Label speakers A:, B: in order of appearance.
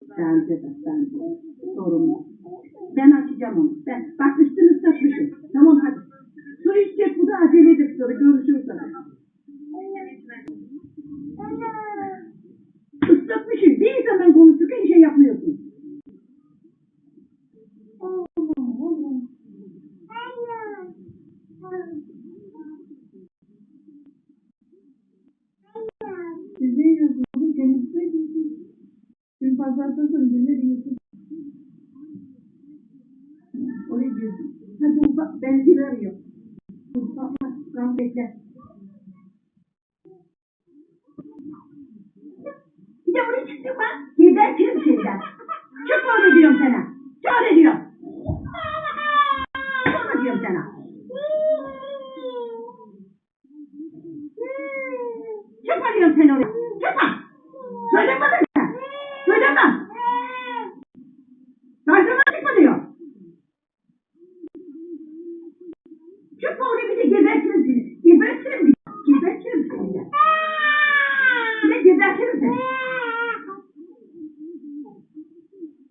A: Bence de, bence de. Sorun yok. Ben açacağım onu. Bak üstünü ıslatmışım. Tamam hadi. Su içecek, bu da acele edip sonra görüşürüz zaten. Islatmışım. Bir zaman konuşurken şey yapmıyorsun. Siz ne yiyorsunuz? Kendinize yiyorsunuz. Dün pazardan sonra neler yiyorsunuz? Oraya gidiyorsun. Hadi ufak, ben bir arıyorum. Ufak, kan bekle. Bir de buraya çıktın mı? Gebertirim şeyden. Çok öyle diyorum sana. Çok öyle diyorum. Çok öyle diyorum sana. Çok arıyorum seni oraya. Çıkma. Söylemedin mi? Söylemem. Karşıma çıkma diyor. Çıkma oraya, bir de gebertirim seni. Gebertirim seni. Gebertirim seni. Bir de gebertirim seni.